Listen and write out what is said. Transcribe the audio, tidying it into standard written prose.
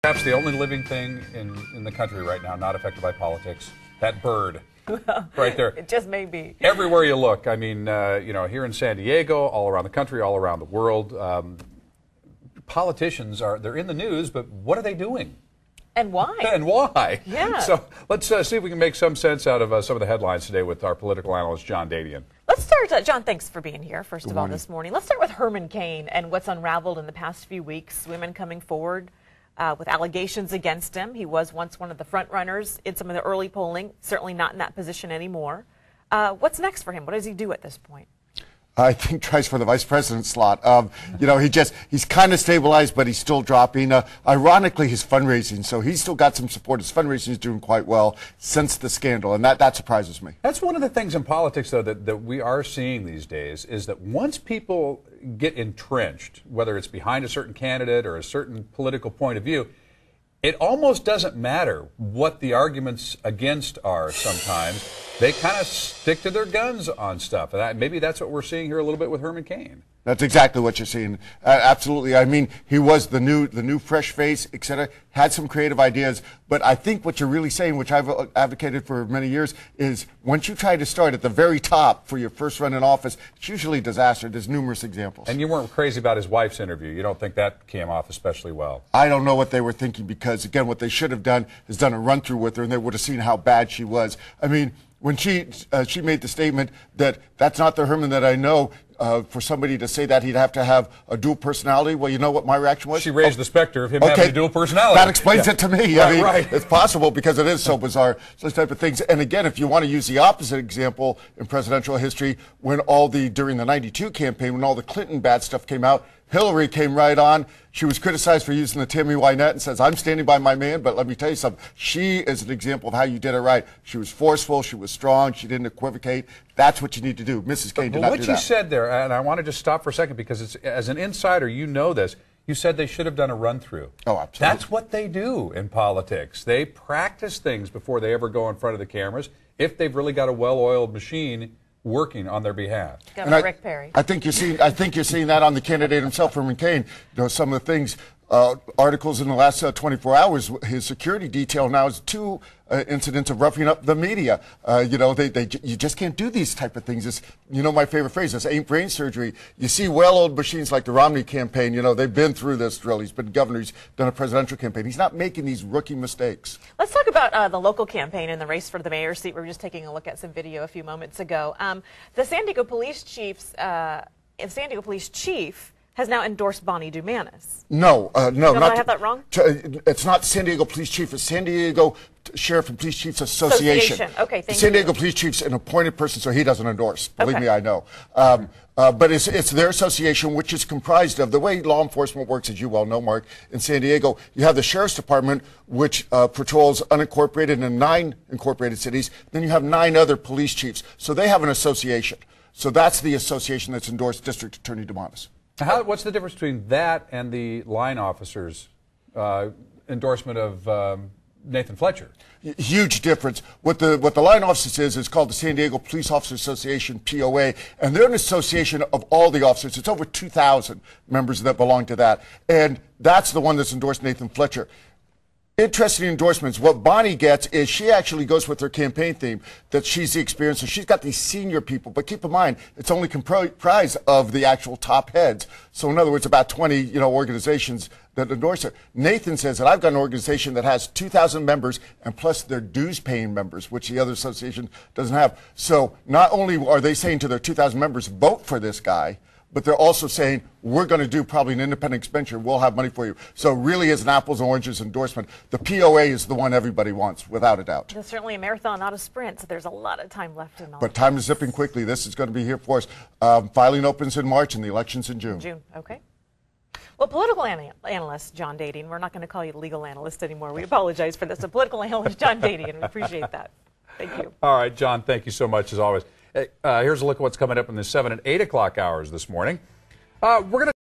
Perhaps the only living thing in the country right now not affected by politics, that bird. Well, right there. It just may be. Everywhere you look. I mean, here in San Diego, all around the country, all around the world, politicians they're in the news, but what are they doing? And why? And why? Yeah. So let's see if we can make some sense out of some of the headlines today with our political analyst, John Dadian. Let's start, John, thanks for being here, first of all, morning. this morning. Let's start with Herman Cain and what's unraveled in the past few weeks. Women coming forward with allegations against him. He was once one of the front runners in some of the early polling, certainly not in that position anymore. What's next for him? What does he do at this point? I think tries for the vice president slot. He's kind of stabilized, but he's still dropping. Ironically, his fundraising, so he's still got some support. His fundraising is doing quite well since the scandal, and that surprises me. That's one of the things in politics, though, that we are seeing these days, is that once people get entrenched, whether it's behind a certain candidate or a certain political point of view, it almost doesn't matter what the arguments against are sometimes. They kind of stick to their guns on stuff. And maybe that's what we're seeing here a little bit with Herman Cain. That's exactly what you're seeing. Absolutely. I mean, he was the new fresh face, etc. Had some creative ideas. But I think what you're really saying, which I've advocated for many years, is once you try to start at the very top for your first run in office, it's usually a disaster. There's numerous examples. And you weren't crazy about his wife's interview. You don't think that came off especially well? I don't know what they were thinking because, again, what they should have done is done a run-through with her, and they would have seen how bad she was. I mean, when she made the statement that that's not the Herman that I know, for somebody to say that he'd have to have a dual personality, well, you know what my reaction was? She raised the specter of him having a dual personality. That explains it to me. Right. It's possible because it is so bizarre, those type of things. And again, if you want to use the opposite example in presidential history, when during the '92 campaign, when all the Clinton bad stuff came out, Hillary came right on. She was criticized for using the Tammy Wynette and says, I'm standing by my man, but let me tell you something. She is an example of how you did it right. She was forceful. She was strong. She didn't equivocate. That's what you need to do. Mrs. Cain did not do that. What you said there, and I want to just stop for a second because as an insider, you know this. You said they should have done a run-through. Oh, absolutely. That's what they do in politics. They practice things before they ever go in front of the cameras. If they've really got a well-oiled machine working on their behalf. Governor Rick Perry. I think you're seeing that on the candidate himself, Herman Cain. You know, some of the things, articles in the last 24 hours, his security detail now is 2 incidents of roughing up the media. You just can't do these type of things. It's, my favorite phrase, this ain't brain surgery. You see well-oiled machines like the Romney campaign, they've been through this drill. He's been governor, he's done a presidential campaign. He's not making these rookie mistakes. Let's talk about the local campaign in the race for the mayor's seat. We were just taking a look at some video a few moments ago. The San Diego police chief has now endorsed Bonnie Dumanis. No. Did I have that wrong? It's not San Diego Police Chief. It's San Diego Sheriff and Police Chiefs Association. Okay, thank you. San Diego Police Chief's an appointed person, so he doesn't endorse. Believe me, I know. But it's their association, which is comprised of, the way law enforcement works, as you well know, Mark, in San Diego, you have the Sheriff's Department, which patrols unincorporated and 9 incorporated cities. Then you have 9 other police chiefs. So they have an association. So that's the association that's endorsed District Attorney Dumanis. What's the difference between that and the line officer's endorsement of Nathan Fletcher? Huge difference. What the line office is called the San Diego Police Officers Association, POA, and they're an association of all the officers. It's over 2,000 members that belong to that, and that's the one that's endorsed Nathan Fletcher. Interesting endorsements. What Bonnie gets is she actually goes with her campaign theme, that she's the experience. So she's got these senior people, but keep in mind, it's only comprised of the actual top heads. So in other words, about 20, organizations that endorse her. Nathan says that I've got an organization that has 2,000 members and plus their dues-paying members, which the other association doesn't have. So not only are they saying to their 2,000 members, vote for this guy, but they're also saying, we're going to do probably an independent expenditure. We'll have money for you. So really is an apples and oranges endorsement. The POA is the one everybody wants, without a doubt. It's certainly a marathon, not a sprint, so there's a lot of time left in all. But time is zipping quickly. This is going to be here for us. Filing opens in March and the election's in June. Okay. Well, political analyst John Dadian, we're not going to call you the legal analyst anymore. We apologize for this. A political analyst John Dadian, we appreciate that. Thank you. All right, John, thank you so much as always. Here's a look at what's coming up in the 7 and 8 o'clock hours this morning. We're going to